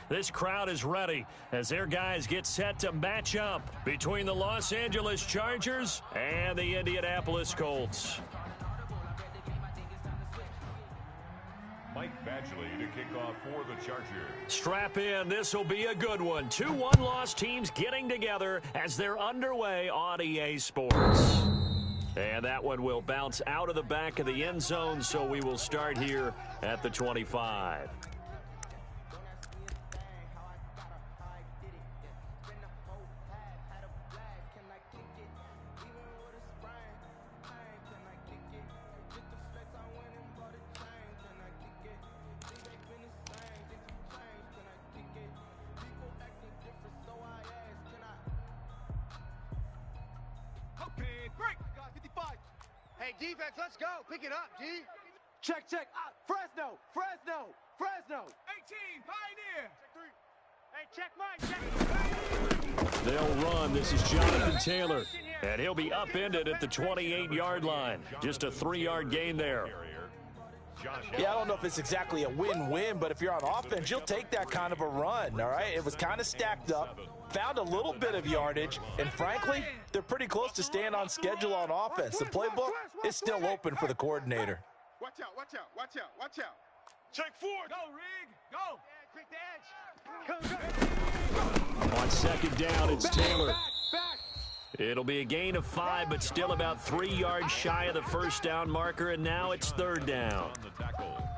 This crowd is ready as their guys get set to match up between the Los Angeles Chargers and the Indianapolis Colts. Mike Badgley to kick off for the Chargers. Strap in. This will be a good one. 2 one-loss teams getting together as they're underway on EA Sports. And that one will bounce out of the back of the end zone, so we will start here at the 25. Hey, defense, let's go. Pick it up, G. Check. Fresno. 18, Pioneer. Check 3. Hey, check Mike. They'll run. This is Jonathan Taylor. And he'll be upended at the 28-yard line. Just a 3-yard gain there. Yeah, I don't know if it's exactly a win-win, but if you're on offense, you'll take that kind of a run, all right? It was kind of stacked up, found a little bit of yardage, and frankly, they're pretty close to staying on schedule on offense. The playbook is still open for the coordinator. Watch out. Check 4. Go, Rig. Go. Quick the edge. On second down, it's Taylor. Back. It'll be a gain of 5, but still about 3 yards shy of the first down marker, and now it's third down.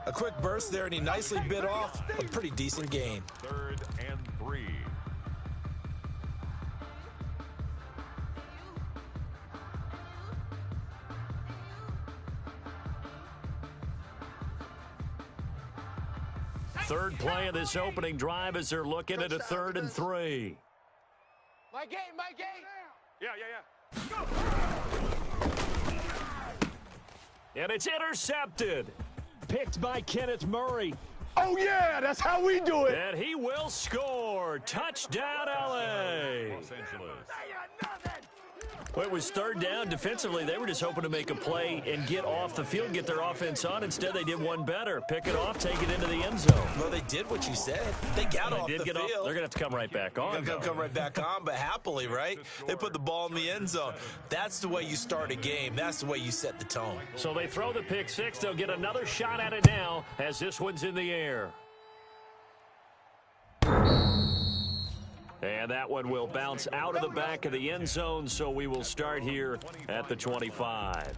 A quick burst there, and he nicely bit off a pretty decent gain. 3rd and 3. Third play of this opening drive as they're looking at a 3rd and 3. My game. Yeah. And it's intercepted. Picked by Kenneth Murray. Oh, yeah, that's how we do it. And he will score. Touchdown, L.A. Los Angeles. Well, it was third down. Defensively, they were just hoping to make a play and get off the field, get their offense on. Instead, they did one better. Pick it off, take it into the end zone. Well, they did what you said. They got off the field. They're going to have to come right back on. They'll come right back on, but happily, right? They put the ball in the end zone. That's the way you start a game. That's the way you set the tone. So they throw the pick six. They'll get another shot at it now as this one's in the air. And that one will bounce out of the back of the end zone, so we will start here at the 25.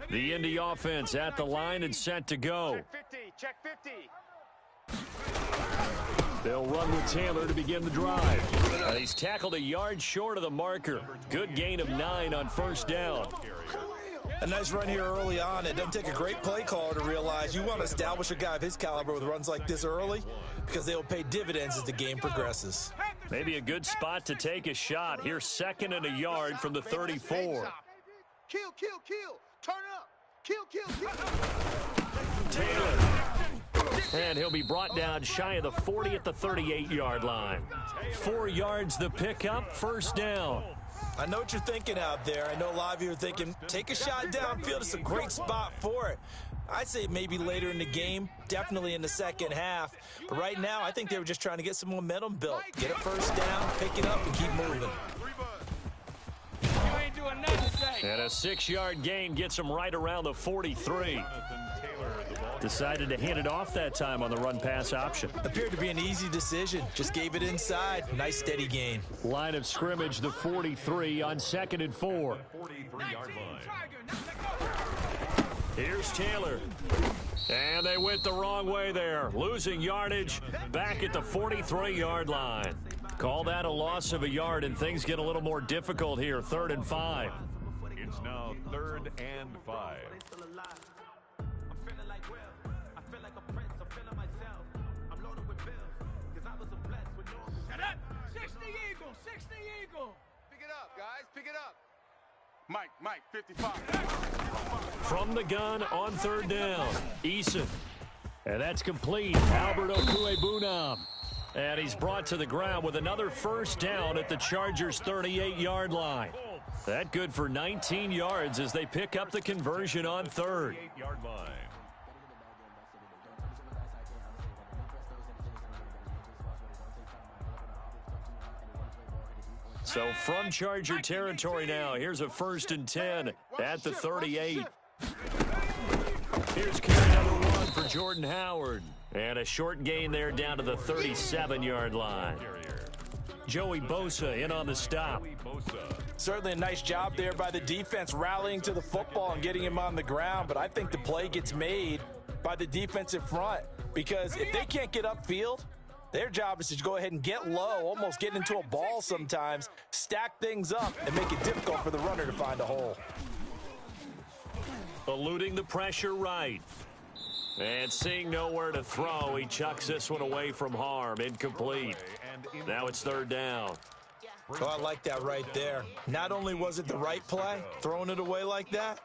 The Indy offense at the line and set to go. Check 50. They'll run with Taylor to begin the drive. He's tackled a yard short of the marker. Good gain of 9 on first down. A nice run here early on. It doesn't take a great play caller to realize you want to establish a guy of his caliber with runs like this early because they will pay dividends as the game progresses. Maybe a good spot to take a shot. Here's 2nd and a yard from the 34. Kill. Turn up. Kill. Taylor. And he'll be brought down shy of the 40 at the 38-yard line. 4 yards the pickup, first down. I know what you're thinking out there. I know a lot of you are thinking, take a shot downfield. It's a great spot for it. I'd say maybe later in the game, definitely in the second half. But right now, I think they were just trying to get some momentum built. Get it first down, pick it up, and keep moving. And a 6-yard gain gets him right around the 43. Decided to hand it off that time on the run-pass option. Appeared to be an easy decision. Just gave it inside. Nice steady gain. Line of scrimmage, the 43 on 2nd and 4. 43-yard line. Here's Taylor. And they went the wrong way there. Losing yardage back at the 43-yard line. Call that a loss of a yard, and things get a little more difficult here. 3rd and 5. It's now 3rd and 5. Pick it up. Mike, 55. From the gun on 3rd down, Eason. And that's complete. Albert Okwuegbunam. And he's brought to the ground with another first down at the Chargers' 38-yard line. That good for 19 yards as they pick up the conversion on third. So from Charger territory now, here's a 1st and 10 at the 38. Here's carry number 1 for Jordan Howard. And a short gain there down to the 37-yard line. Joey Bosa in on the stop. Certainly a nice job there by the defense rallying to the football and getting him on the ground, but I think the play gets made by the defensive front because if they can't get upfield, their job is to go ahead and get low, almost get into a ball sometimes, stack things up, and make it difficult for the runner to find a hole. Eluding the pressure right. And seeing nowhere to throw, he chucks this one away from harm. Incomplete. Now it's 3rd down. Oh, I like that right there. Not only was it the right play, throwing it away like that,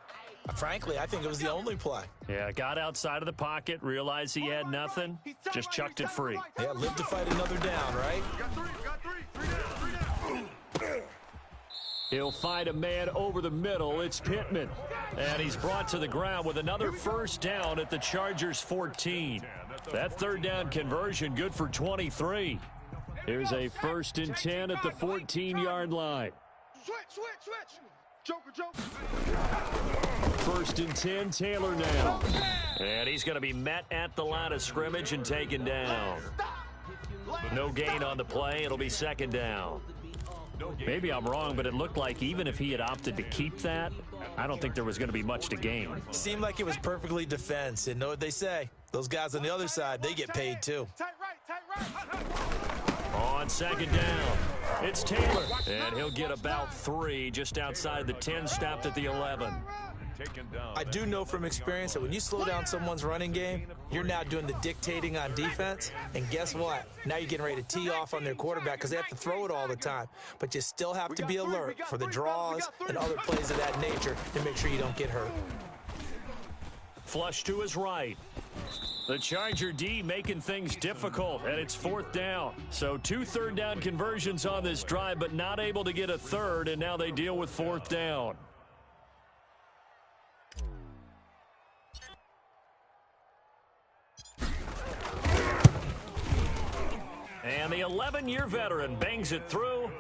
frankly, I think it was the only play. Yeah, got outside of the pocket, realized he had nothing, just chucked it free. Yeah, live to fight another down, right? He'll find a man over the middle. It's Pittman. And he's brought to the ground with another first down at the Chargers' 14. That 3rd down conversion good for 23. Here's a 1st and 10 at the 14-yard line. Switch. Joker. 1st and 10, Taylor now. And he's going to be met at the line of scrimmage and taken down. No gain on the play. It'll be 2nd down. Maybe I'm wrong, but it looked like even if he had opted to keep that, I don't think there was going to be much to gain. Seemed like it was perfectly defense. And know what they say? Those guys on the other side, they get paid too. Tight right. On 2nd down, it's Taylor. And he'll get about 3 just outside the 10, stopped at the 11. I do know from experience that when you slow down someone's running game, you're now doing the dictating on defense. And guess what? Now you're getting ready to tee off on their quarterback because they have to throw it all the time. But you still have to be alert for the draws and other plays of that nature to make sure you don't get hurt. Flush to his right. The Charger D making things difficult, and it's 4th down. So 2 3rd down conversions on this drive, but not able to get a 3rd, and now they deal with 4th down. And the 11-year veteran bangs it through,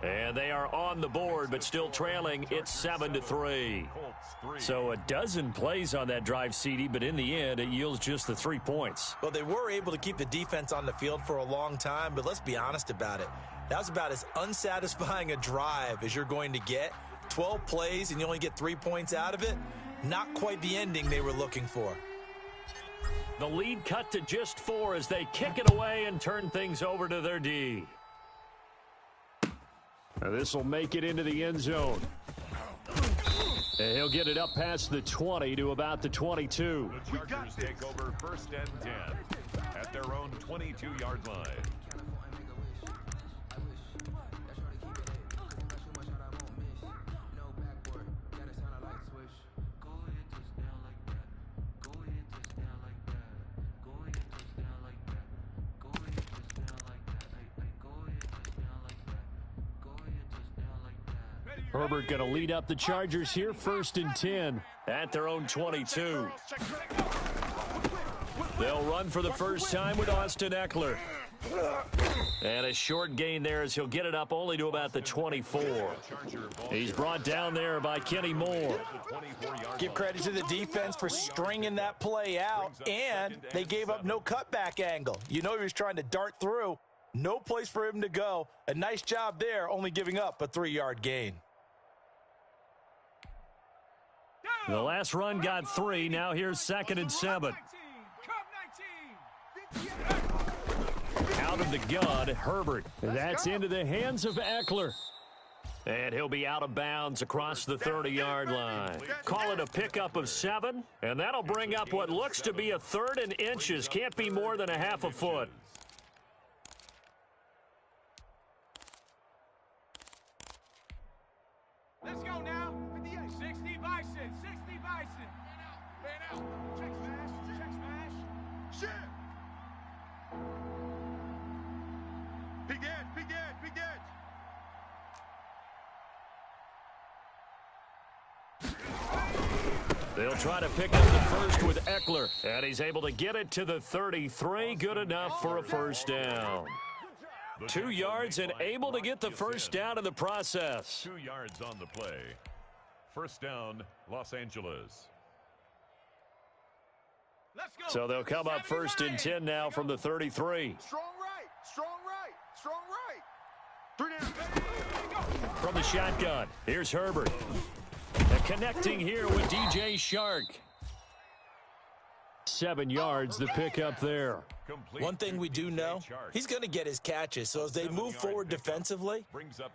and they are on the board, but still trailing. It's 7-3. So a dozen plays on that drive, CD, but in the end, it yields just the 3 points. Well, they were able to keep the defense on the field for a long time, but let's be honest about it. That was about as unsatisfying a drive as you're going to get. 12 plays, and you only get 3 points out of it. Not quite the ending they were looking for. The lead cut to just 4 as they kick it away and turn things over to their D. This will make it into the end zone. And he'll get it up past the 20 to about the 22. The Chargers take over 1st and 10 at their own 22-yard line. Herbert going to lead up the Chargers here, 1st and 10 at their own 22. They'll run for the first time with Austin Eckler. And a short gain there as he'll get it up only to about the 24. He's brought down there by Kenny Moore. Give credit to the defense for stringing that play out, and they gave up no cutback angle. You know he was trying to dart through. No place for him to go. A nice job there, only giving up a 3-yard gain. The last run got 3. Now here's 2nd and 7. Out of the gun, Herbert. That's into the hands of Eckler. And he'll be out of bounds across the 30-yard line. Call it a pickup of 7, and that'll bring up what looks to be a 3rd and inches. Can't be more than a half a foot. Let's go now. 58. 60 Bison. 60 Bison. Man out. Check smash. Check smash. Shit. They'll try to pick up the first with Eckler, and he's able to get it to the 33. Good enough for a first down. 2 yards and able to get the first down in the process. 2 yards on the play. First down, Los Angeles. Let's go. So they'll come up first and 10 now from the 33. Strong right. Strong right. Strong right. 3 down. From the shotgun, here's Herbert. And connecting here with DJ Shark. 7 yards, the pickup there. One thing we do know, he's going to get his catches. So as they move forward defensively,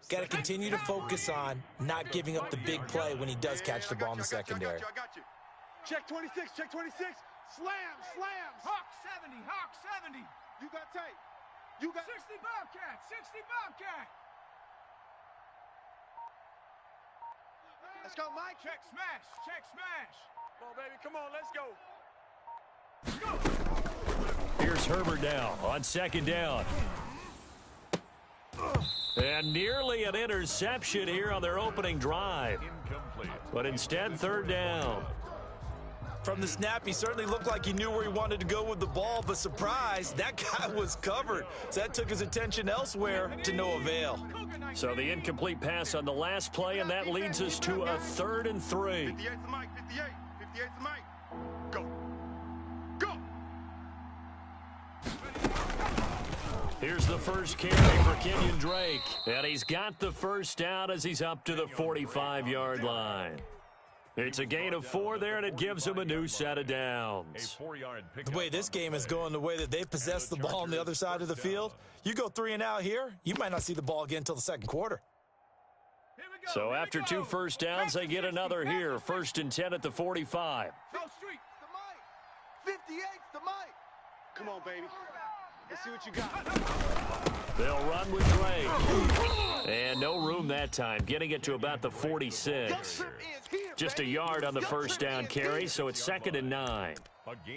got to continue to focus on not giving up the big play when he does catch the ball in the secondary. I got you. Check 26. Check 26. Slam. Hawk 70. Hawk 70. You got tight. You got 60 Bobcat. 60 Bobcat. Let's go, Mike. Check smash. Check smash. Come on, baby. Come on. Let's go. Here's Herbert now on second down. And nearly an interception here on their opening drive. Incomplete. But instead, third down. From the snap, he certainly looked like he knew where he wanted to go with the ball, but surprise, that guy was covered. So that took his attention elsewhere to no avail. So the incomplete pass on the last play, and that leads us to a 3rd and 3. 58's the Mike. 58. 58's the Mike. Go. Go. Here's the first carry for Kenyon Drake. And he's got the first down as he's up to the 45-yard line. It's a gain of 4 there, and it gives him a new set of downs. The way this game is going, the way that they possess the ball on the other side of the field, you go 3 and out here, you might not see the ball again until the second quarter. So after 2 first downs, they get another here. 1st and 10 at the 45. Go street. The Mike. 58's the Mike. Come on, baby. Let's see what you got. They'll run with Drake. And no room that time, getting it to about the 46. Just a yard on the first down carry, so it's 2nd and 9.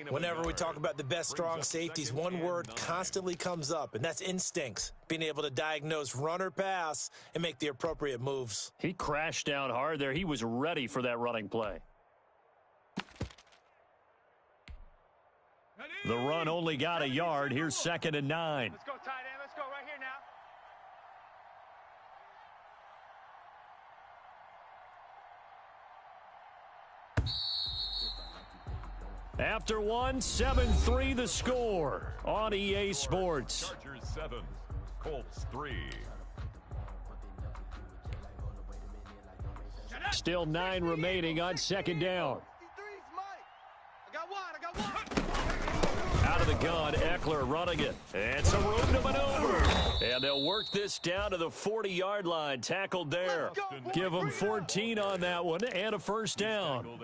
Whenever we talk about the best strong safeties, one word constantly comes up, and that's instincts. Being able to diagnose run or pass and make the appropriate moves. He crashed down hard there. He was ready for that running play. The run only got a yard. Here's 2nd and 9. Let's go, tight end. Let's go right here now. After 1, 7-3 the score on EA Sports. Chargers 7, Colts 3. Still 9 remaining on 2nd down. 53's Mike. I got one. Out of the gun, Eckler running it. And some room to maneuver. And they'll work this down to the 40-yard line. Tackled there. Give them 14 on that one and a first down.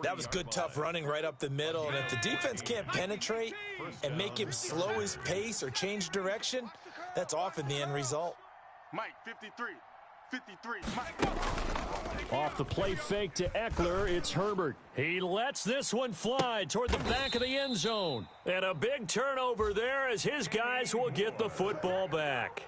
That was good, tough running right up the middle. And if the defense can't penetrate and make him slow his pace or change direction, that's often the end result. Mike, 53. 53, Mike. Off the play fake to Eckler, it's Herbert. He lets this one fly toward the back of the end zone. And a big turnover there as his guys will get the football back.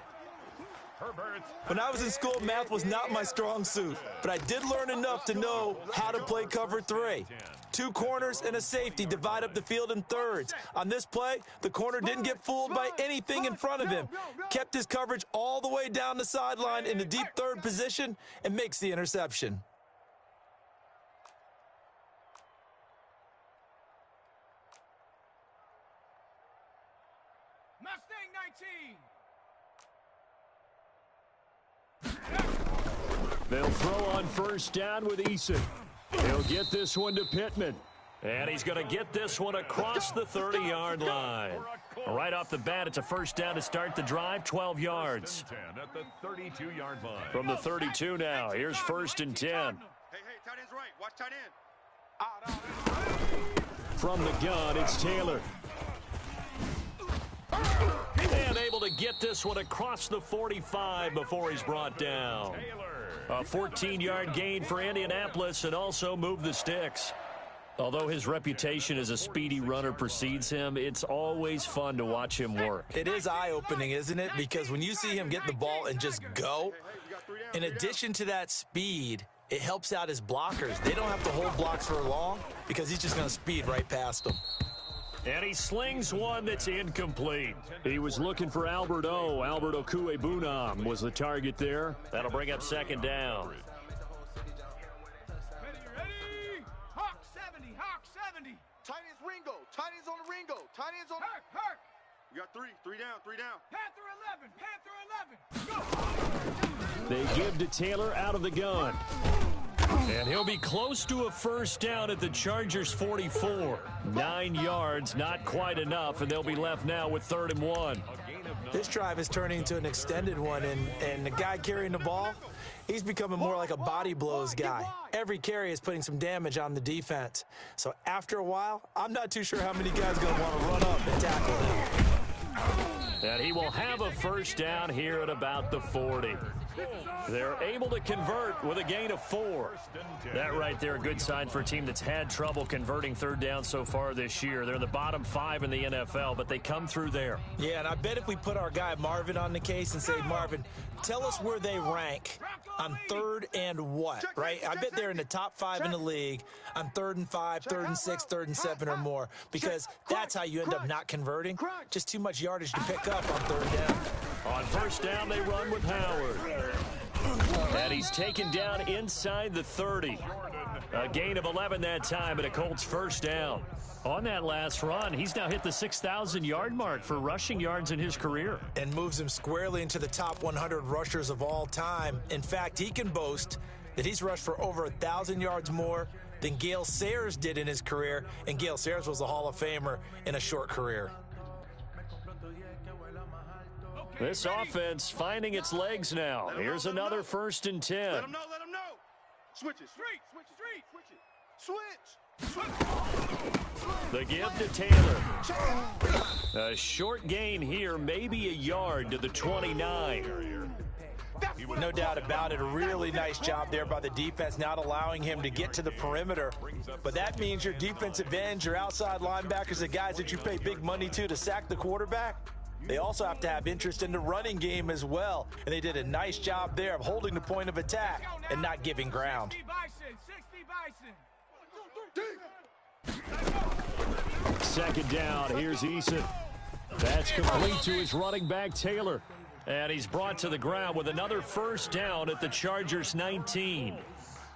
When I was in school, math was not my strong suit, but I did learn enough to know how to play cover 3. 2 corners and a safety divide up the field in thirds. On this play, the corner didn't get fooled by anything in front of him. Kept his coverage all the way down the sideline in the deep third position and makes the interception. Mustang 19. They'll throw on first down with Eason. He'll get this one to Pittman. And he's going to get this one across the 30-yard line. Right off the bat, it's a first down to start the drive, 12 yards. At the 32-yard line. From the 32 now, here's 1st and 10. Hey, tight end's right. Watch tight end. Out. From the gun, it's Taylor. And able to get this one across the 45 before he's brought down. A 14-yard gain for Indianapolis and also move the sticks. Although his reputation as a speedy runner precedes him, it's always fun to watch him work. It is eye-opening, isn't it? Because when you see him get the ball and just go, in addition to that speed, it helps out his blockers. They don't have to hold blocks for long because he's just going to speed right past them. And he slings one that's incomplete. He was looking for Alberto. Alberto Cuebunam was the target there. That'll bring up second down. Ready? Hawk 70, Hawk 70. Tight end's Ringo. Tight end's on the Ringo. Tight end's on the... Herc. We got three down. Panther 11. They give to Taylor out of the gun. And he'll be close to a first down at the Chargers' 44. 9 yards, not quite enough, and they'll be left now with 3rd and 1. This drive is turning into an extended one, and the guy carrying the ball, he's becoming more like a body blows guy. Every carry is putting some damage on the defense. So after a while, I'm not too sure how many guys are going to want to run up and tackle him. And he will have a first down here at about the 40. They're able to convert with a gain of 4. That right there, a good sign for a team that's had trouble converting 3rd down so far this year. They're in the bottom 5 in the NFL, but they come through there. Yeah, and I bet if we put our guy Marvin on the case and say, Marvin, tell us where they rank on 3rd and what, right? I bet they're in the top 5 in the league on 3rd and 5, 3rd and 6, 3rd and 7 or more, because that's how you end up not converting. Just too much yardage to pick up on 3rd down. On first down, they run with Howard. And he's taken down inside the 30. A gain of 11 that time, and a Colts first down. On that last run, he's now hit the 6,000-yard mark for rushing yards in his career. And moves him squarely into the top 100 rushers of all time. In fact, he can boast that he's rushed for over 1,000 yards more than Gale Sayers did in his career, and Gale Sayers was a Hall of Famer in a short career. This offense finding its legs now. Here's another 1st and 10. Let him know. Switch it. Switch. The give to Taylor. A short gain here, maybe a yard to the 29. No doubt about it. A really nice job there by the defense, not allowing him to get to the perimeter. But that means your defensive ends, your outside linebackers, the guys that you pay big money to sack the quarterback, they also have to have interest in the running game as well. And they did a nice job there of holding the point of attack and not giving ground. 60 Bison. Second down, here's Eason. That's complete to his running back, Taylor. And he's brought to the ground with another first down at the Chargers' 19.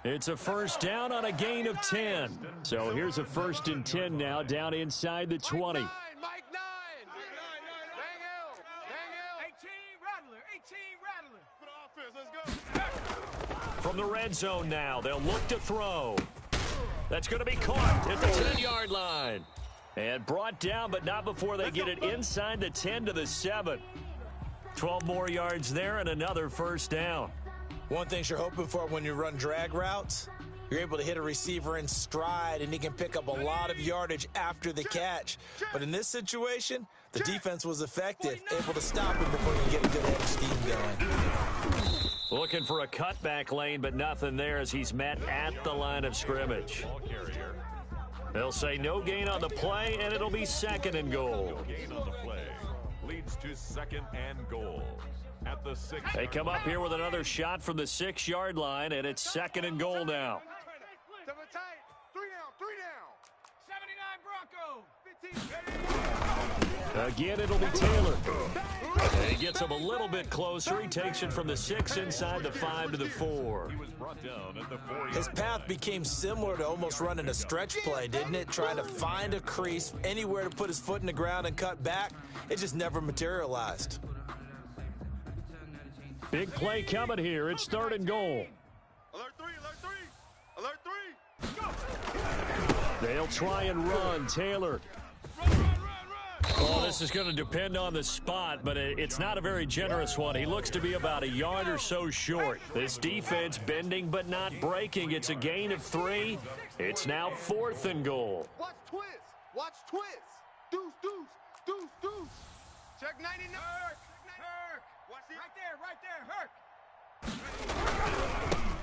It's a first down on a gain of 10. So here's a 1st and 10 now down inside the 20. Mike 9. From the red zone now, they'll look to throw. That's going to be caught at the 10-yard line. And brought down, but not before they get it inside the 10 to the 7. 12 more yards there and another first down. One thing you're hoping for when you run drag routes, you're able to hit a receiver in stride, and he can pick up a lot of yardage after the catch. But in this situation, the defense was effective, able to stop him before he can get a good head of steam going. Looking for a cutback lane, but nothing there as he's met at the line of scrimmage. They'll say no gain on the play, and it'll be 2nd and goal. Gain on the play leads to 2nd and goal. At the 6. They come up here with another shot from the 6-yard line, and it's 2nd and goal now. 3 down. 79 Bronco. Again, it'll be Taylor. And he gets him a little bit closer. He takes it from the 6 inside the 5 to the 4. He was brought down at the 4-yard His path became similar to almost running a stretch play, didn't it? Trying to find a crease, anywhere to put his foot in the ground and cut back. It just never materialized. Big play coming here. It's 3rd and goal. Alert 3. They'll try and run. Taylor. Oh, this is going to depend on the spot, but it's not a very generous one. He looks to be about a yard or so short. This defense bending but not breaking. It's a gain of 3. It's now 4th and goal. Watch twist. Deuce. Check 99. Herc. Right there. Herc.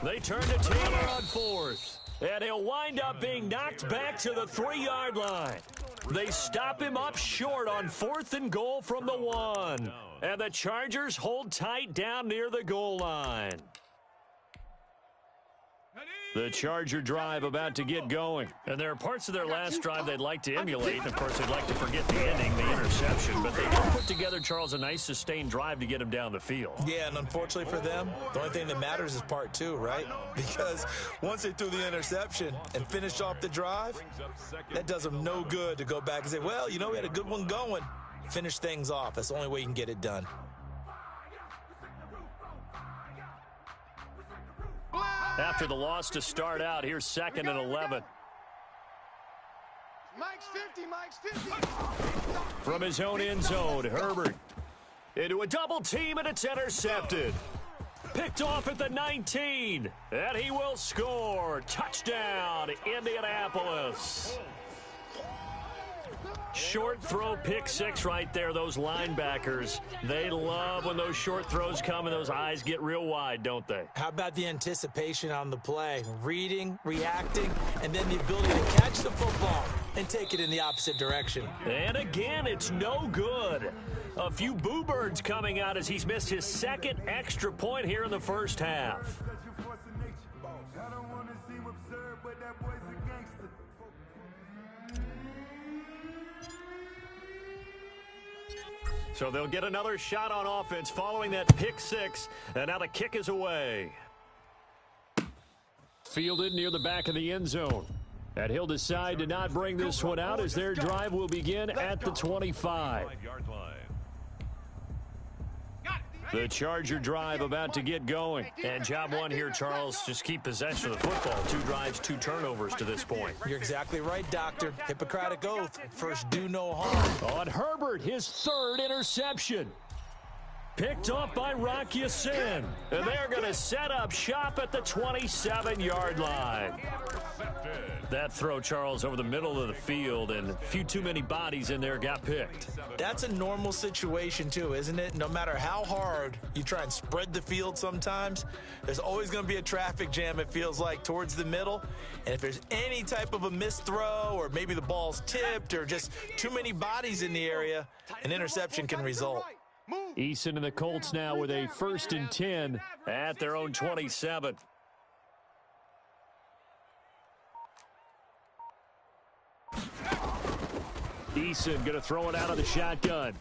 They turn to Taylor on 4th. And he'll wind up being knocked back to the 3-yard line. They stop him up short on 4th and goal from the 1. And the Chargers hold tight down near the goal line. The Charger drive about to get going. And there are parts of their last drive they'd like to emulate. And, of course, they'd like to forget the ending, the interception. But they did put together, Charles, a nice sustained drive to get him down the field. Yeah, and unfortunately for them, the only thing that matters is part two, right? Because once they threw the interception and finished off the drive, that does them no good to go back and say, well, you know, we had a good one going. Finish things off. That's the only way you can get it done. After the loss to start out, here's 2nd and 11. Mike's 50, Mike's 50. From his own end zone, Herbert into a double team, and it's intercepted. Picked off at the 19, and he will score. Touchdown, Indianapolis. Short throw pick six right there. Those linebackers, they love when those short throws come and those eyes get real wide, don't they? How about the anticipation on the play? Reading, reacting, and then the ability to catch the football and take it in the opposite direction. And again, it's no good. A few boo birds coming out as he's missed his 2nd extra point here in the first half. So they'll get another shot on offense following that pick six, and now the kick is away. Fielded near the back of the end zone. And he'll decide to not bring this one out as their drive will begin at the 25. The Charger drive about to get going. And job one here, Charles, just keep possession of the football. 2 drives, 2 turnovers to this point. You're exactly right, Doctor. Hippocratic oath. First, do no harm. On Herbert, his 3rd interception. Picked off by Rock Ya-Sin. And they're going to set up shop at the 27-yard line. That throw, Charles, over the middle of the field, and a few too many bodies in there got picked. That's a normal situation, too, isn't it? No matter how hard you try and spread the field sometimes, there's always going to be a traffic jam, it feels like, towards the middle. And if there's any type of a missed throw or maybe the ball's tipped or just too many bodies in the area, an interception can result. Eason and the Colts now with a 1st and 10 at their own 27. Eason going to throw it out of the shotgun.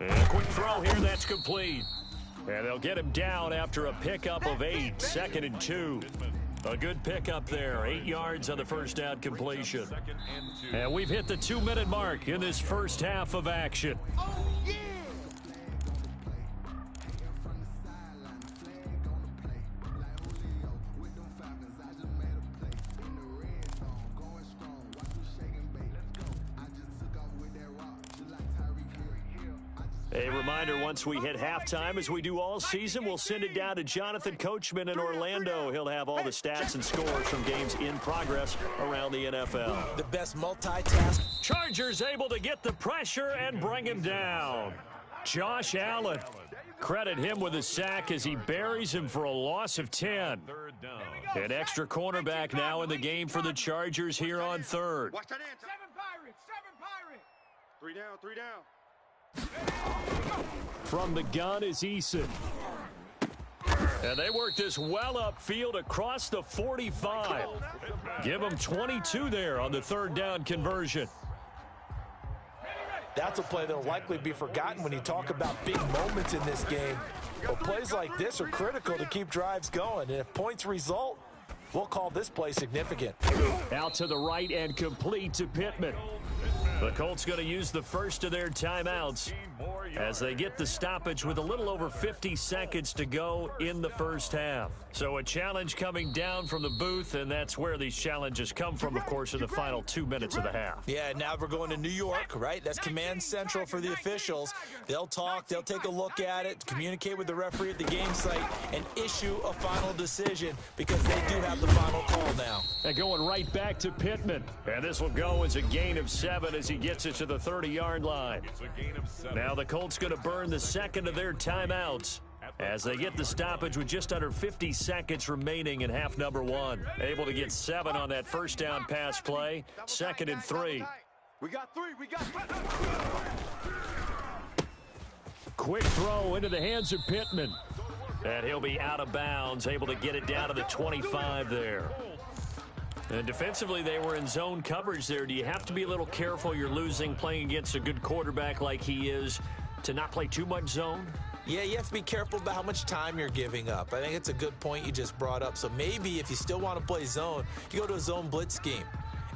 And a quick throw here, that's complete. And they'll get him down after a pickup of 8, 2nd and 2. A good pickup there, 8 yards on the first down completion. And we've hit the 2-minute mark in this first half of action. A reminder, once we hit halftime, as we do all season, we'll send it down to Jonathan Coachman in Orlando. He'll have all the stats and scores from games in progress around the NFL. The best multitask. Chargers able to get the pressure and bring him down. Josh Allen. Credit him with a sack as he buries him for a loss of 10. An extra cornerback now in the game for the Chargers here on 3rd. Watch that answer. 7 Pirates, 7 Pirates. 3 down. From the gun is Eason. And they work this well upfield across the 45. Give them 22 there on the 3rd down conversion. That's a play that will likely be forgotten when you talk about big moments in this game. Well, plays like this are critical to keep drives going. And if points result, we'll call this play significant. Out to the right and complete to Pittman. The Colts going to use the first of their timeouts as they get the stoppage with a little over 50 seconds to go in the first half. So a challenge coming down from the booth, and that's where these challenges come from, of course, in the final 2 minutes of the half. Yeah, now we're going to New York, right? That's command central for the officials. They'll talk, they'll take a look at it, communicate with the referee at the game site, and issue a final decision because they do have the final call now. And going right back to Pittman. And this will go as a gain of 7 as he gets it to the 30-yard line. Now the Colts going to burn the second of their timeouts as they get the stoppage with just under 50 seconds remaining in half number 1. Able to get 7 on that first down pass play. 2nd and 3. We got 3. Quick throw into the hands of Pittman. And he'll be out of bounds, able to get it down to the 25 there. And defensively, they were in zone coverage there. Do you have to be a little careful? You're losing, playing against a good quarterback like he is, to not play too much zone? Yeah, you have to be careful about how much time you're giving up. I think it's a good point you just brought up. So maybe if you still want to play zone, you go to a zone blitz scheme.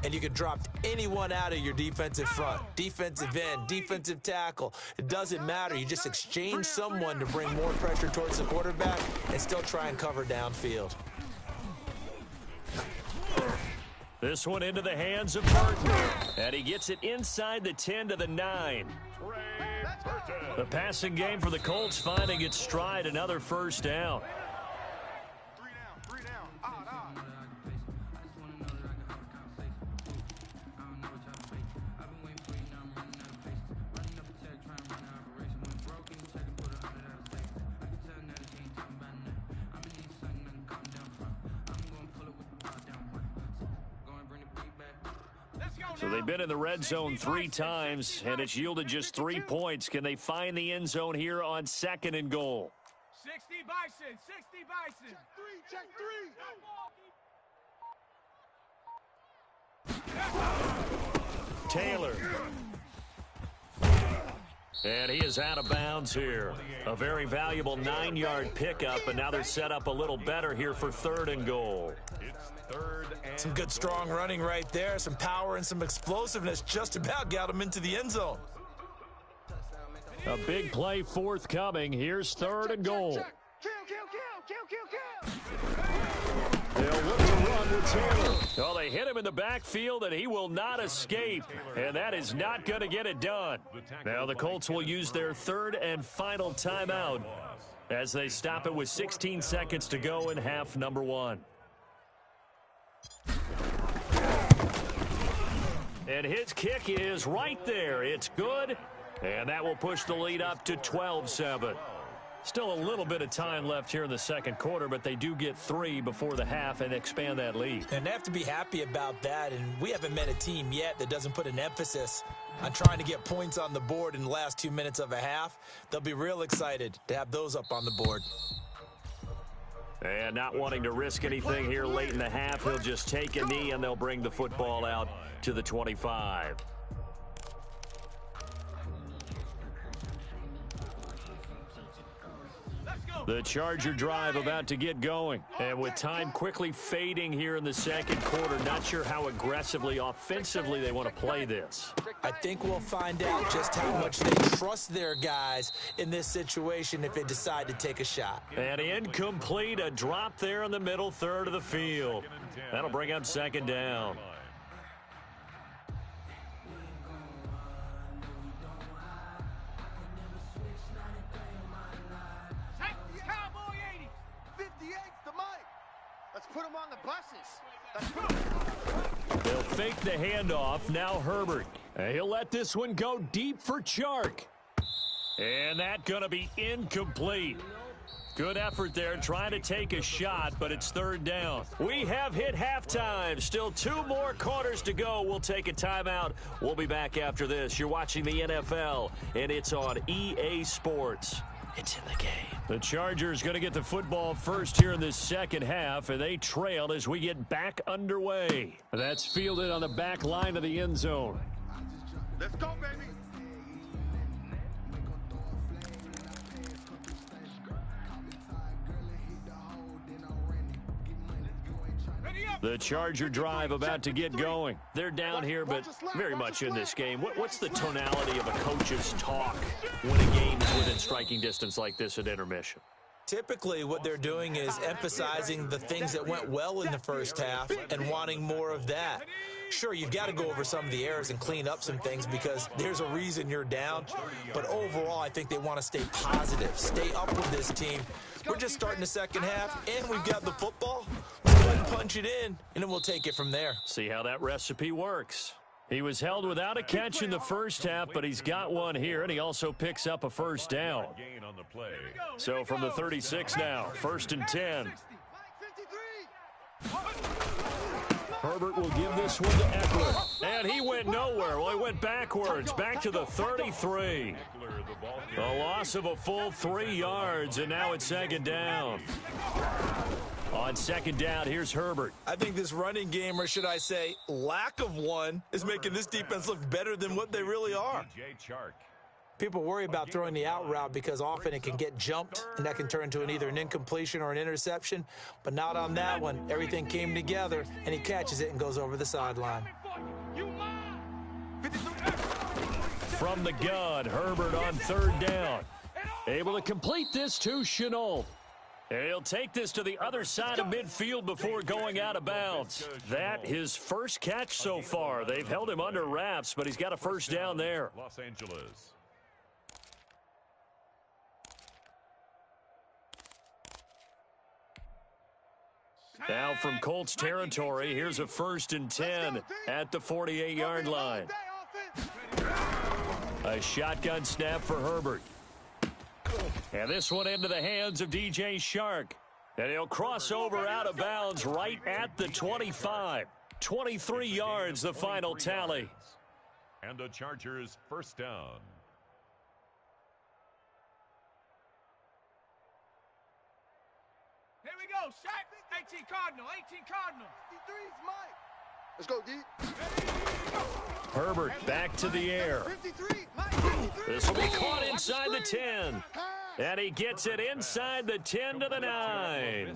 And you can drop anyone out of your defensive front, defensive end, defensive tackle. It doesn't matter. You just exchange someone to bring more pressure towards the quarterback and still try and cover downfield. This one into the hands of Burton. And he gets it inside the 10 to the 9. The passing game for the Colts finding its stride, another first down. So they've been in the red zone 3 times, and it's yielded just 3 points. Can they find the end zone here on 2nd and goal? 60 Bison, 60 Bison. Check three. Taylor. And he is out of bounds here. A very valuable 9-yard pickup, and now they're set up a little better here for 3rd and goal. Some good strong running right there, some power and some explosiveness just about got him into the end zone. A big play forthcoming. Here's 3rd and goal. They'll look to run with Taylor. Oh, they hit him in the backfield, and he will not escape. And that is not going to get it done. Now the Colts will use their 3rd and final timeout as they stop it with 16 seconds to go in half number 1. And his kick is right there. It's good, and that will push the lead up to 12-7. Still a little bit of time left here in the 2nd quarter, but they do get 3 before the half and expand that lead. And they have to be happy about that, and we haven't met a team yet that doesn't put an emphasis on trying to get points on the board in the last 2 minutes of a half. They'll be real excited to have those up on the board. And not wanting to risk anything here late in the half, he'll just take a knee, and they'll bring the football out to the 25. The Charger drive about to get going. And with time quickly fading here in the 2nd quarter, not sure how aggressively, offensively they want to play this. I think we'll find out just how much they trust their guys in this situation if they decide to take a shot. And incomplete, a drop there in the middle 3rd of the field. That'll bring up 2nd down. Put him on the buses. They'll fake the handoff. Now Herbert. He'll let this one go deep for Chark. And that's going to be incomplete. Good effort there trying to take a shot, but it's 3rd down. We have hit halftime. Still 2 more quarters to go. We'll take a timeout. We'll be back after this. You're watching the NFL, and it's on EA Sports. It's in the game. The Chargers going to get the football first here in this 2nd half, and they trail as we get back underway. That's fielded on the back line of the end zone. Let's go, baby. The Charger drive about to get going. They're down here, but very much in this game. What's the tonality of a coach's talk when a game is within striking distance like this at intermission? Typically, what they're doing is emphasizing the things that went well in the first half and wanting more of that. Sure, you've got to go over some of the errors and clean up some things because there's a reason you're down. But overall, I think they want to stay positive, stay up with this team. We're just starting the 2nd half, and we've got the football. Let's go ahead and punch it in, and then we'll take it from there. See how that recipe works. He was held without a catch in the first half, but he's got one here, and he also picks up a first down. So from the 36 now, 1st and 10. Herbert will give this one to Eckler. And he went nowhere. Well, he went backwards, back to the 33. A loss of a full 3 yards, and now it's second down. On second down, here's Herbert. I think this running game, or should I say lack of one, is making this defense look better than what they really are. People worry about throwing the out route because often it can get jumped, and that can turn into either an incompletion or an interception. But not on that one. Everything came together, and he catches it and goes over the sideline. From the gun, Herbert on third down. Able to complete this to Chenault. He'll take this to the other side of midfield before going out of bounds. That his first catch so far. They've held him under wraps, but he's got a first down there. Los Angeles. Now from Colts territory, here's a 1st and 10 at the 48-yard line. A shotgun snap for Herbert. And this one into the hands of DJ Chark. And he'll cross over out of bounds right at the 25. 23 yards, the final tally. And the Chargers first down. Here we go, Shaq. 18 Cardinal, 18 Cardinal. 53's Mike. Let's go, D. Herbert back to the air. 53, Mike, 53. This will be caught inside the 10. And he gets it inside the 10 to the 9.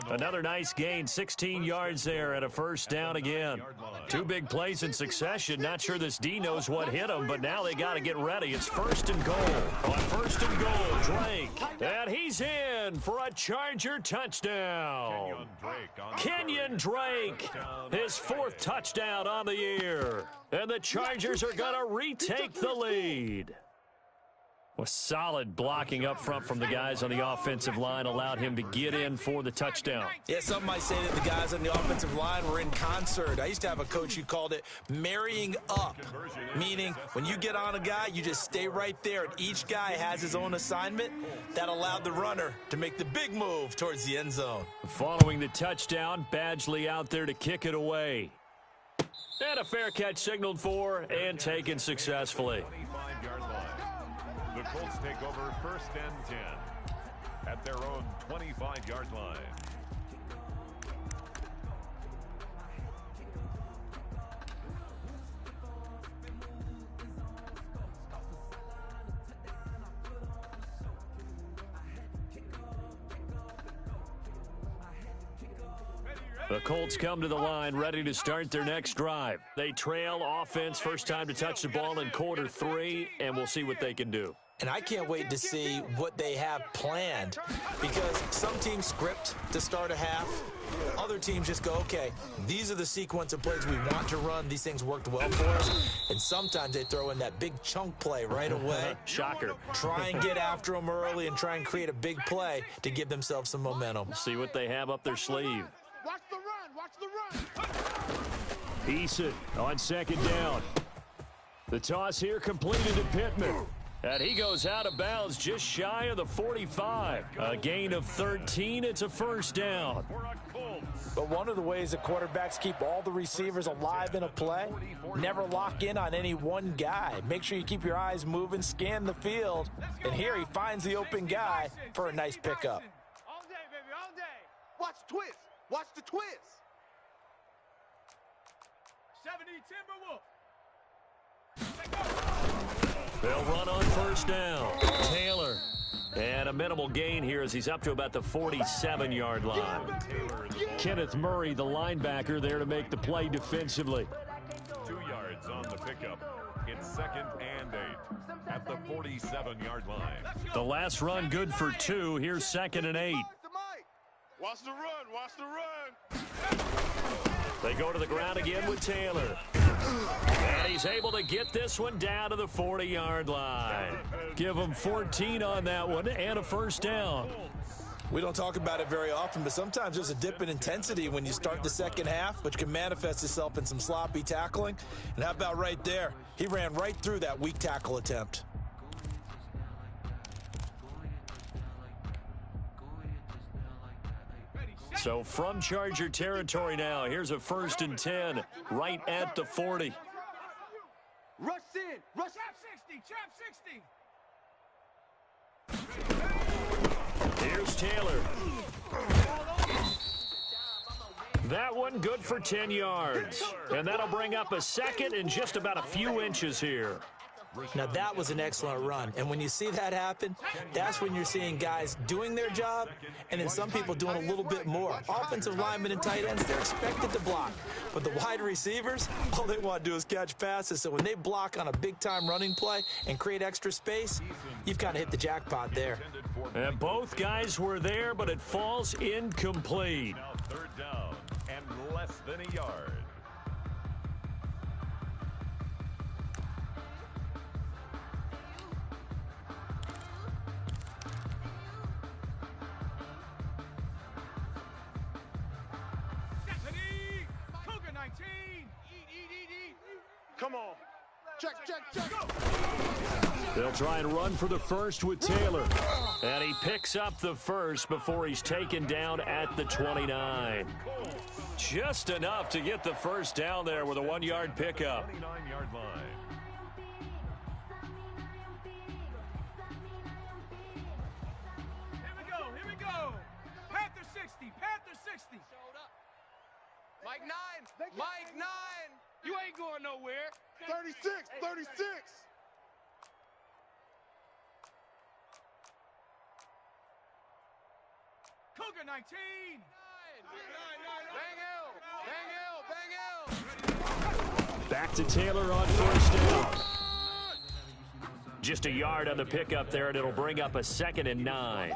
Another nice gain, 16 yards there and a first down again. 2 big plays in succession. Not sure this D knows what hit him, but now they got to get ready. It's 1st and goal. On 1st and goal, Drake. And he's in for a Charger touchdown. Kenyon Drake, his 4th touchdown on the year. And the Chargers are going to retake the lead. Was solid blocking up front from the guys on the offensive line, allowed him to get in for the touchdown. Yeah, some might say that the guys on the offensive line were in concert. I used to have a coach who called it marrying up, meaning when you get on a guy, you just stay right there, and each guy has his own assignment. That allowed the runner to make the big move towards the end zone. Following the touchdown, Badgley out there to kick it away. And a fair catch signaled for and taken successfully. The Colts take over 1st and 10 at their own 25-yard line. The Colts come to the line ready to start their next drive. They trail offense, first time to touch the ball in quarter 3, and we'll see what they can do. And I can't wait to see what they have planned, because some teams script to start a half. Other teams just go, okay, these are the sequence of plays we want to run. These things worked well for us. And sometimes they throw in that big chunk play right away. Shocker. Try and get after them early and try and create a big play to give themselves some momentum. See what they have up their sleeve. Watch the run, watch the run. Eason on 2nd down. The toss here completed to Pittman. And he goes out of bounds just shy of the 45. A gain of 13. It's a first down. But one of the ways that quarterbacks keep all the receivers alive in a play, never lock in on any one guy. Make sure you keep your eyes moving, scan the field. And here he finds the open guy for a nice pickup. All day, baby, all day. Watch twist. Watch the twist. 70 Timberwolf. They'll run on first down. Taylor. And a minimal gain here as he's up to about the 47-yard line. Kenneth Murray, the linebacker, there to make the play defensively. 2 yards on the pickup. It's 2nd and 8 at the 47-yard line. The last run good for 2. Here's 2nd and 8. Watch the run, watch the run. They go to the ground again with Taylor. And he's able to get this one down to the 40-yard line. Give him 14 on that one and a first down. We don't talk about it very often, but sometimes there's a dip in intensity when you start the second half, which can manifest itself in some sloppy tackling. And how about right there? He ran right through that weak tackle attempt. So from Charger territory now, here's a 1st and 10 right at the 40. Rush in. Rush. Trap 60. Here's Taylor. That one good for 10 yards. And that'll bring up a 2nd and just about a few inches here. Now, that was an excellent run. And when you see that happen, that's when you're seeing guys doing their job and then some people doing a little bit more. Offensive linemen and tight ends, they're expected to block. But the wide receivers, all they want to do is catch passes. So when they block on a big-time running play and create extra space, you've kind of hit the jackpot there. And both guys were there, but it falls incomplete. Now 3rd down and less than a yard. Cougar 19. Eat. Come on. Check. They'll try and run for the 1st with Taylor. And he picks up the 1st before he's taken down at the 29. Just enough to get the 1st down there with a 1-yard pickup. 29-yard line. Here we go. Panther 60. Mike 9. You ain't going nowhere. 36. Cougar 19. Bang L. Back to Taylor on 1st down. Just a yard on the pickup there, and it'll bring up a 2nd and 9.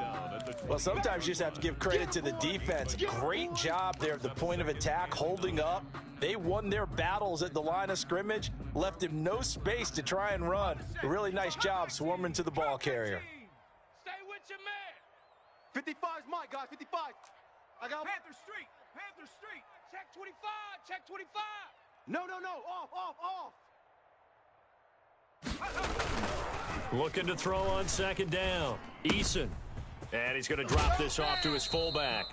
Well, sometimes you just have to give credit to the defense. Great job there at the point of attack, holding up. They won their battles at the line of scrimmage, left him no space to try and run. A really nice job swarming to the ball carrier. Stay with your man. 55's Mike, guys. 55. I got Panther Street. Check 25. No. Off. Looking to throw on 2nd down. Eason. And he's going to drop this off to his fullback.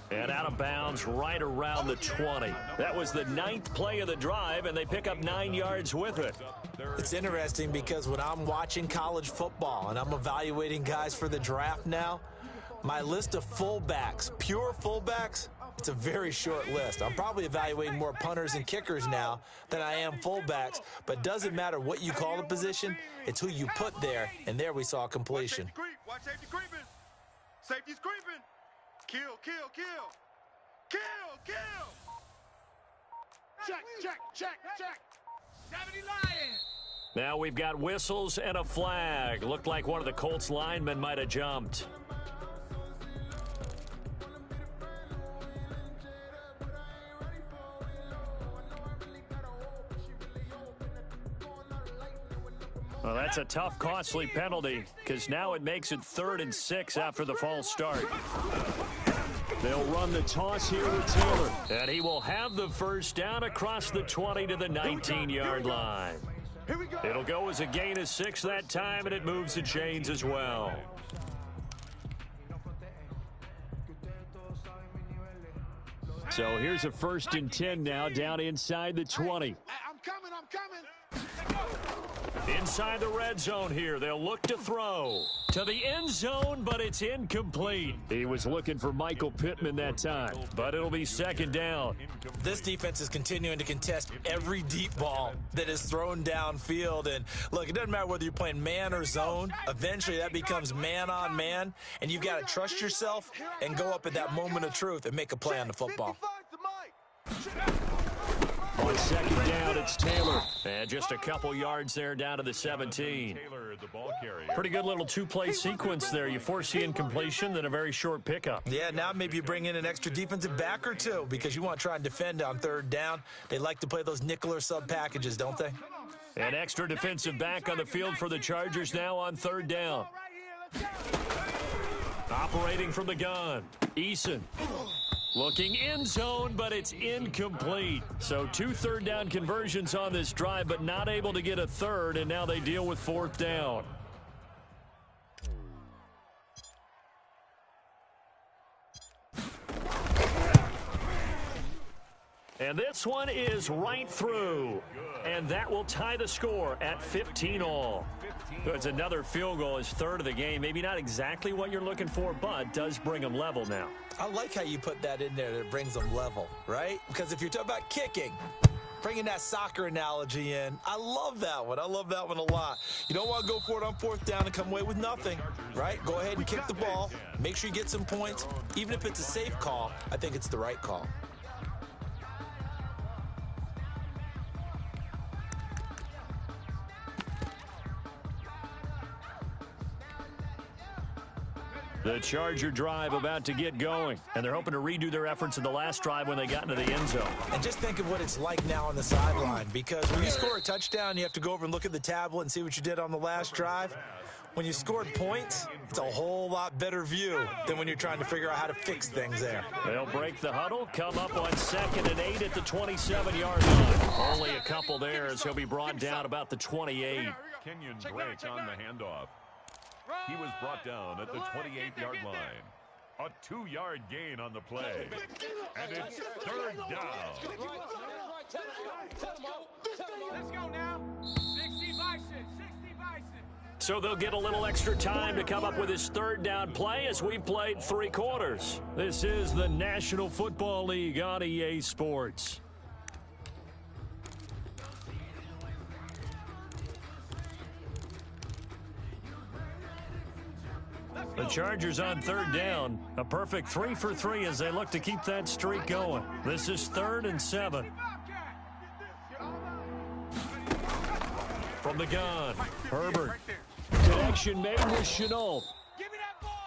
And out of bounds right around the 20. That was the 9th play of the drive, and they pick up 9 yards with it. It's interesting because when I'm watching college football and I'm evaluating guys for the draft now, my list of fullbacks, pure fullbacks, it's a very short list. I'm probably evaluating more punters and kickers now than I am fullbacks, but it doesn't matter what you call the position, it's who you put there, and there we saw completion. Watch safety creeping. Safety's creeping. Kill. Check. 70 Lion. Now we've got whistles and a flag. Looked like one of the Colts linemen might have jumped. Well, that's a tough, costly penalty because now it makes it 3rd and 6 after the false start. They'll run the toss here with Taylor, and he will have the 1st down across the 20 to the 19-yard line. It'll go as a gain of 6 that time, and it moves the chains as well. So here's a 1st and 10 now down inside the 20. I'm coming. Inside the red zone here, they'll look to throw to the end zone, but it's incomplete. He was looking for Michael Pittman that time, but it'll be 2nd down. This defense is continuing to contest every deep ball that is thrown downfield. And look, it doesn't matter whether you're playing man or zone. Eventually that becomes man on man, and you've got to trust yourself and go up at that moment of truth and make a play on the football. 55's the Mike. On 2nd down, it's Taylor. And just a couple yards there down to the 17. Taylor, the ball carrier. Pretty good little 2-play sequence there. You force the incompletion, then a very short pickup. Yeah, now maybe you bring in an extra defensive back or two because you want to try and defend on 3rd down. They like to play those nickel or sub packages, don't they? An extra defensive back on the field for the Chargers now on 3rd down. Operating from the gun, Eason. Looking end zone, but it's incomplete. So 2 3rd down conversions on this drive, but not able to get a 3rd, and now they deal with 4th down. And this one is right through. And that will tie the score at 15 all. So it's another field goal, his third of the game. Maybe not exactly what you're looking for, but does bring them level now. I like how you put that in there, that it brings them level, right? Because if you're talking about kicking, bringing that soccer analogy in, I love that one. I love that one a lot. You don't want to go for it on fourth down and come away with nothing, right? Go ahead and kick the ball. Make sure you get some points. Even if it's a safe call, I think it's the right call. The Charger drive about to get going, and they're hoping to redo their efforts in the last drive when they got into the end zone. And just think of what it's like now on the sideline, because when you score a touchdown, you have to go over and look at the tablet and see what you did on the last drive. When you scored points, it's a whole lot better view than when you're trying to figure out how to fix things there. They'll break the huddle, come up on 2nd and 8 at the 27-yard line. Only a couple there as he'll be brought down about the 28. Kenyon Drake on the handoff. He was brought down at the 28-yard line. A 2-yard gain on the play. And it's 3rd down. Let's go now. 60 Bison. 60 Bison. So they'll get a little extra time to come up with his 3rd down play as we've played 3 quarters. This is the National Football League on EA Sports. The Chargers on 3rd down. A perfect 3 for 3 as they look to keep that streak going. This is 3rd and 7. From the gun, Herbert. Connection made with Chenault.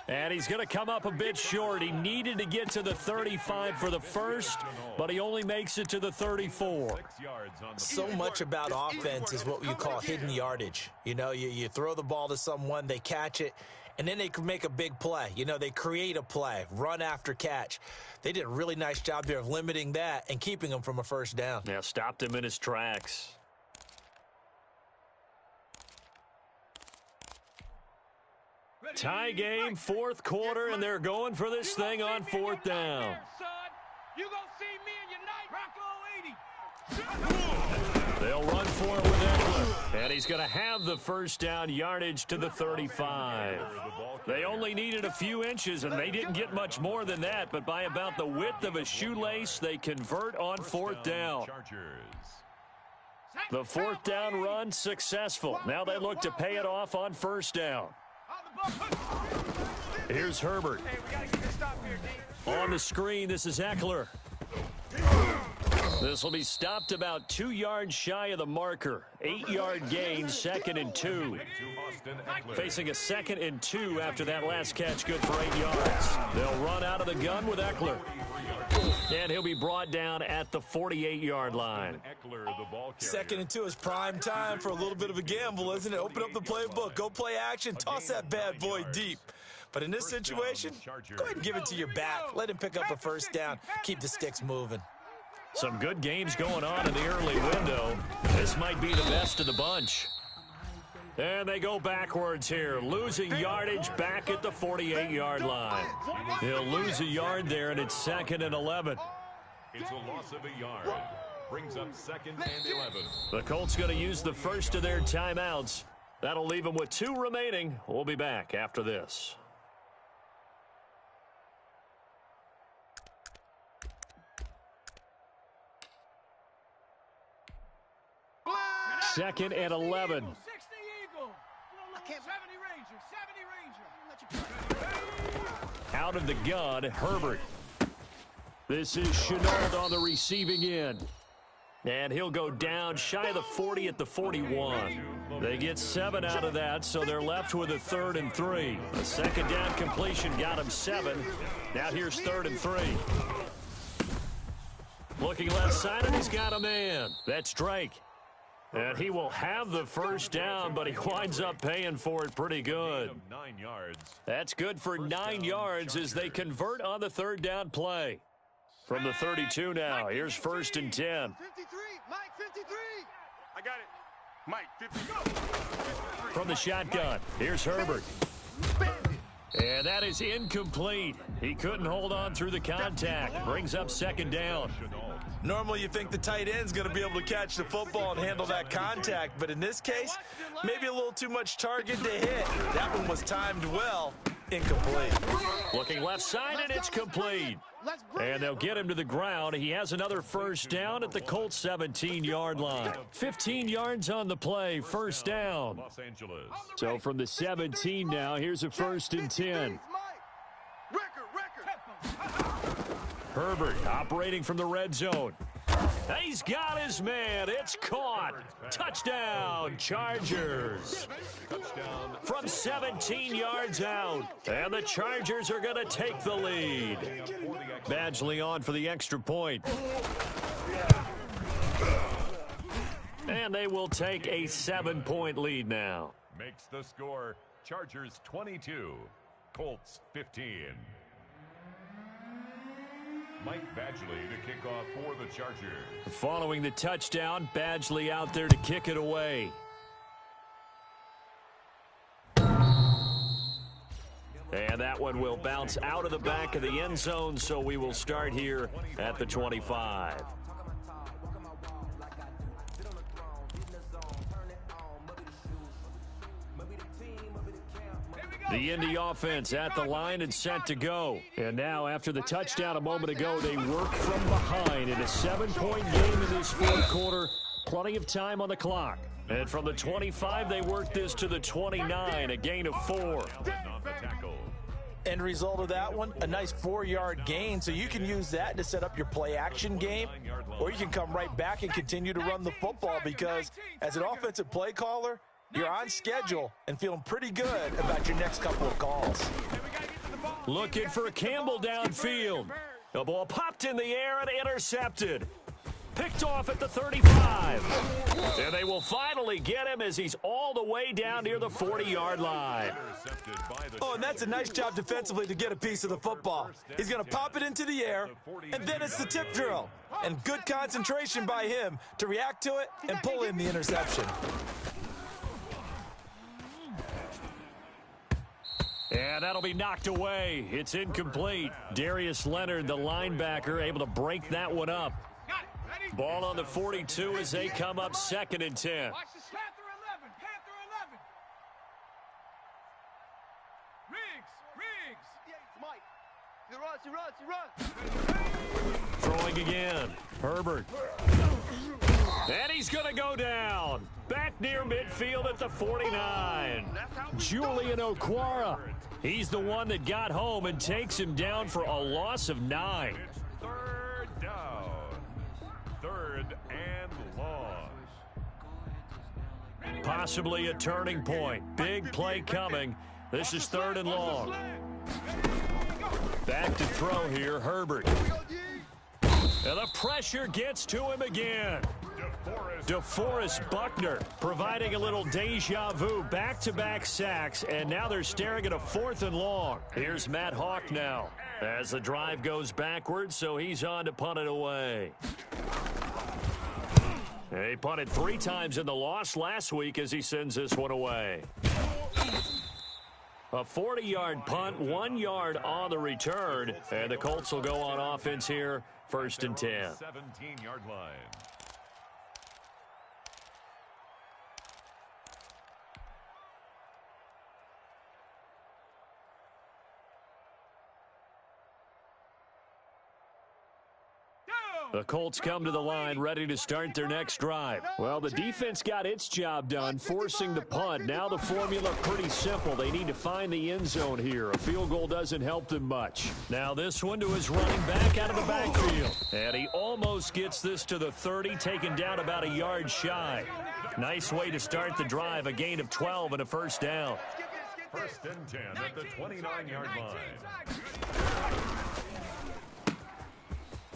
And he's going to come up a bit short. He needed to get to the 35 for the first, but he only makes it to the 34. So much about offense is what you call hidden yardage. You know, you throw the ball to someone, they catch it, and then they can make a big play. You know, they create a play, run after catch. They did a really nice job there of limiting that and keeping him from a first down. Yeah, stopped him in his tracks. Tie game, 4th quarter, and they're going for this thing on 4th down. You gonna see me and your night. Rocco 80. They'll run for it with Eckler, and he's going to have the first down yardage to the 35. They only needed a few inches, and they didn't get much more than that, but by about the width of a shoelace, they convert on 4th down. The 4th down run successful. Now they look to pay it off on 1st down. Here's Herbert. On the screen, this is Eckler. This will be stopped about 2 yards shy of the marker. 8-yard gain, 2nd and 2. Facing a 2nd and 2 after that last catch, good for 8 yards. They'll run out of the gun with Eckler. And he'll be brought down at the 48-yard line. 2nd and 2 is prime time for a little bit of a gamble, isn't it? Open up the playbook, go play action, toss that bad boy deep. But in this situation, go ahead and give it to your back. Let him pick up a first down. Keep the sticks moving. Some good games going on in the early window. This might be the best of the bunch. And they go backwards here, losing yardage back at the 48-yard line. He'll lose a yard there, and it's 2nd and 11. It's a loss of a yard. Brings up 2nd and 11. The Colts going to use the first of their timeouts. That'll leave them with 2 remaining. We'll be back after this. Second and 11. Out of the gun, Herbert. This is Chenault on the receiving end. And he'll go down shy of the 40 at the 41. They get 7 out of that, so they're left with a 3rd and 3. A 2nd down completion got him 7. Now here's 3rd and 3. Looking left side, and he's got a man. That's Drake. And he will have the first down, but he winds up paying for it pretty good. 9 yards. That's good for 9 yards as they convert on the 3rd down play. From the 32 now, here's 1st and 10. 53, Mike 53. I got it. Mike 53. From the shotgun, here's Herbert. And that is incomplete. He couldn't hold on through the contact. Brings up 2nd down. Normally you think the tight end's going to be able to catch the football and handle that contact, but in this case, maybe a little too much target to hit. That one was timed well. Incomplete. Looking left side, and it's complete. And they'll get him to the ground. He has another first down at the Colts 17-yard line. 15 yards on the play, first down. Los Angeles. So from the 17 now, here's a 1st and 10. Herbert operating from the red zone. He's got his man. It's caught. Touchdown, Chargers. Touchdown. From 17 yards out. And the Chargers are going to take the lead. Badgley on for the extra point. And they will take a 7-point lead now. Makes the score Chargers 22, Colts 15. Mike Badgley to kick off for the Chargers. Following the touchdown, Badgley out there to kick it away. And that one will bounce out of the back of the end zone, so we will start here at the 25. The Indy offense at the line and set to go. And now, after the touchdown a moment ago, they work from behind in a 7-point game in this fourth quarter. Plenty of time on the clock. And from the 25, they work this to the 29, a gain of 4. End result of that one, a nice 4-yard gain, so you can use that to set up your play-action game, or you can come right back and continue to run the football because as an offensive play caller, you're on schedule and feeling pretty good about your next couple of calls. Looking for Campbell downfield. The ball popped in the air and intercepted. Picked off at the 35. And they will finally get him as he's all the way down near the 40-yard line. Oh, and that's a nice job defensively to get a piece of the football. He's going to pop it into the air, and then it's the tip drill. And good concentration by him to react to it and pull in the interception. And that'll be knocked away. It's incomplete. Darius Leonard, the linebacker, able to break that one up. Ball on the 42 as they come up 2nd and 10. Watch this. Panther 11. Riggs. He runs. Throwing again. Herbert. And he's going to go down. Back near midfield at the 49. Julian Okwara. He's the one that got home and takes him down for a loss of 9. It's 3rd down. 3rd and long. Possibly a turning point. Big play coming. This is 3rd and long. Back to throw here, Herbert. And the pressure gets to him again. DeForest Buckner providing a little deja vu, back-to-back sacks, and now they're staring at a 4th and long. Here's Matt Hawk now as the drive goes backwards, so he's on to punt it away. He punted 3 times in the loss last week as he sends this one away. A 40-yard punt, 1 yard on the return, and the Colts will go on offense here, 1st and 10. 17-yard line. The Colts come to the line ready to start their next drive. Well, the defense got its job done, forcing the punt. Now the formula pretty simple. They need to find the end zone here. A field goal doesn't help them much. Now this one to his running back out of the backfield. And he almost gets this to the 30, taken down about a yard shy. Nice way to start the drive, a gain of 12 and a 1st down. 1st and 10 at the 29-yard line.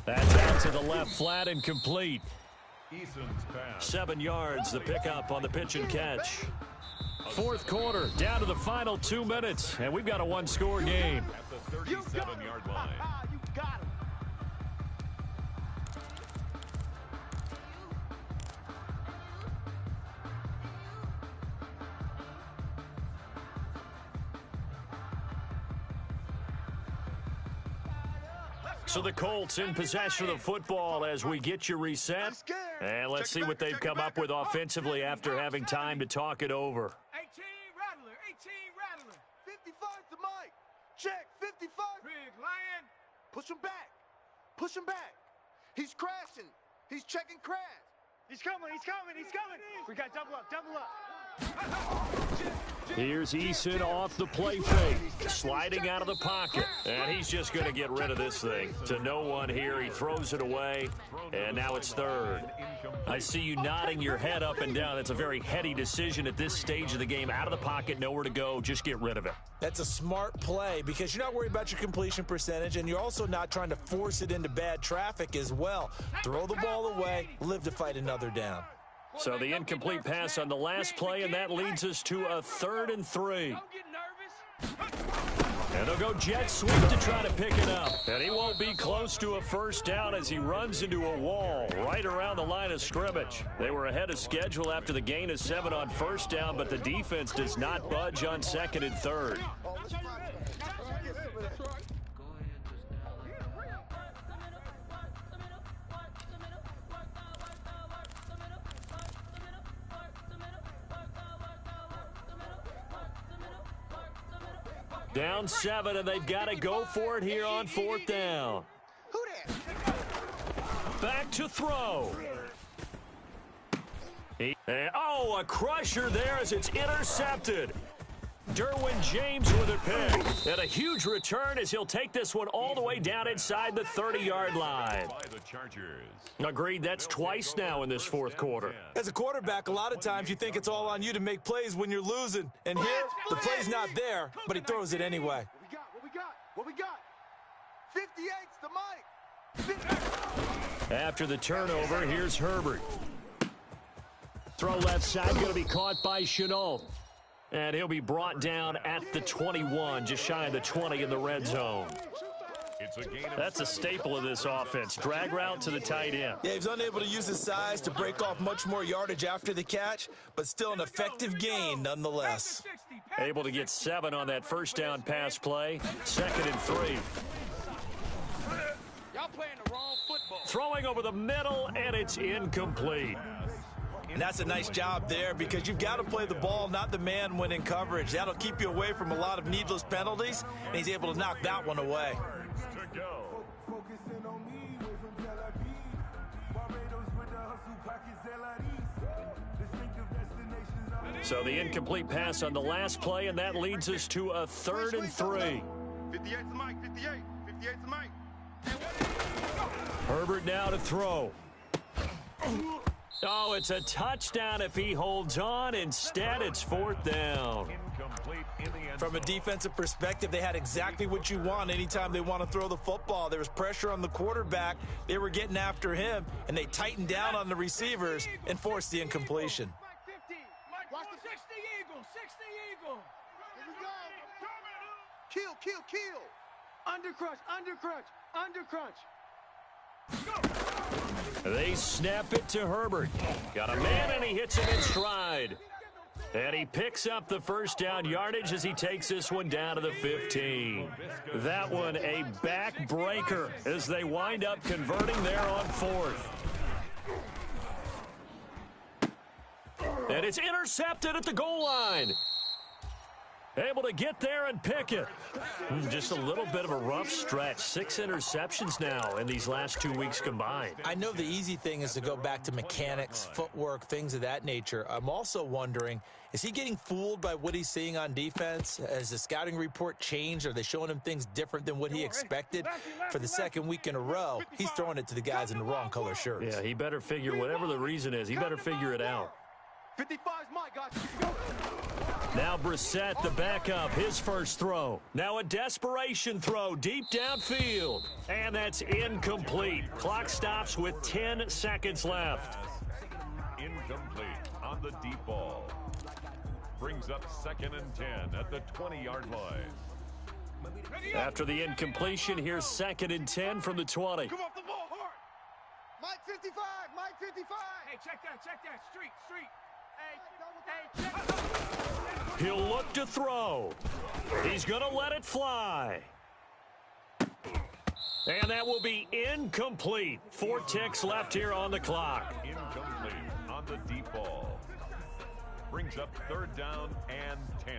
That's out to the left, flat and complete. Eason's pass. 7 yards, the pickup on the pitch and catch. 4th quarter, down to the final 2 minutes, and we've got a 1-score game. At the 37-yard line. You got him. So the Colts in possession of the football as we get you reset. And let's see what they've come up with offensively after having time to talk it over. 18 Rattler, 18 Rattler. 55 to Mike. Check, 55. Big Lion. Push him back. Push him back. He's crashing. He's checking crash. He's coming, he's coming, he's coming. We got double up, double up. Here's Eason off the play fake, sliding out of the pocket. And he's just going to get rid of this thing. To no one here, he throws it away, and now it's third. I see you nodding your head up and down. That's a very heady decision at this stage of the game. Out of the pocket, nowhere to go, just get rid of it. That's a smart play because you're not worried about your completion percentage, and you're also not trying to force it into bad traffic as well. Throw the ball away, live to fight another down. So the incomplete pass on the last play, and that leads us to a 3rd and 3. Don't get nervous. And they'll go jet sweep to try to pick it up. And he won't be close to a first down as he runs into a wall right around the line of scrimmage. They were ahead of schedule after the gain of 7 on first down, but the defense does not budge on 2nd and 3rd. Down 7, and they've got to go for it here on 4th down. Who that? Back to throw. A crusher there as it's intercepted. Derwin James with a pick. And a huge return as he'll take this one all the way down inside the 30-yard line. Agreed, that's twice now in this 4th quarter. As a quarterback, a lot of times you think it's all on you to make plays when you're losing. And here, the play's not there, but he throws it anyway. What we got? 58's to Mike. After the turnover, here's Herbert. Throw left side, going to be caught by Chenault. And he'll be brought down at the 21, just shy of the 20 in the red zone. That's a staple of this offense. Drag route to the tight end. Yeah, he's unable to use his size to break off much more yardage after the catch, but still an effective gain nonetheless. Able to get 7 on that first down pass play. 2nd and 3. Y'all playing the wrong football. Throwing over the middle, and it's incomplete. And that's a nice job there because you've got to play the ball, not the man when in coverage. That'll keep you away from a lot of needless penalties, and he's able to knock that one away. So the incomplete pass on the last play, and that leads us to a 3rd and 3. 58 to Mike, 58 to Mike. Herbert now to throw. Oh, it's a touchdown if he holds on. Instead, it's 4th down. From a defensive perspective, they had exactly what you want anytime they want to throw the football. There was pressure on the quarterback. They were getting after him, and they tightened down on the receivers and forced the incompletion. Mike 50. Watch the 60 Eagle. 60 Eagle. Here we go. Kill. Undercrunch. They snap it to Herbert. Got a man, and he hits him in stride. And he picks up the first down yardage as he takes this one down to the 15. That one a backbreaker as they wind up converting there on 4th. And it's intercepted at the goal line. Able to get there and pick it. Just a little bit of a rough stretch. 6 interceptions now in these last 2 weeks combined. I know the easy thing is to go back to mechanics, footwork, things of that nature. I'm also wondering, is he getting fooled by what he's seeing on defense? Has the scouting report changed? Are they showing him things different than what he expected? For the 2nd week in a row, he's throwing it to the guys in the wrong color shirts. Yeah, he better figure, whatever the reason is, he better figure it out. 55's Mike, guys. Now Brissett, the backup, his first throw. Now a desperation throw deep downfield. And that's incomplete. Clock stops with 10 seconds left. Incomplete on the deep ball. Brings up 2nd and 10 at the 20-yard line. After the incompletion, here's 2nd and 10 from the 20. Come off the ball hard. Mike 55. Hey, check that. Street. Hey, check that. He'll look to throw. He's going to let it fly. And that will be incomplete. 4 ticks left here on the clock. Incomplete on the deep ball. Brings up 3rd down and 10.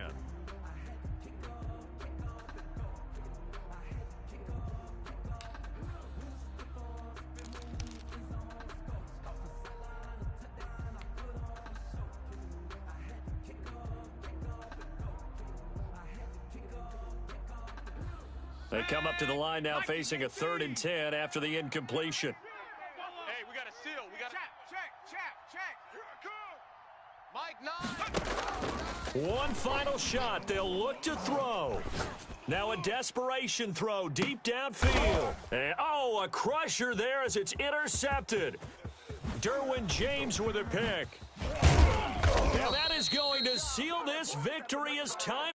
They come up to the line now facing a 3rd and 10 after the incompletion. Hey, we got a seal. We got Check. Mike 9. One final shot. They'll look to throw. Now a desperation throw deep downfield. And, oh, a crusher there as it's intercepted. Derwin James with a pick. Now that is going to seal this victory as time.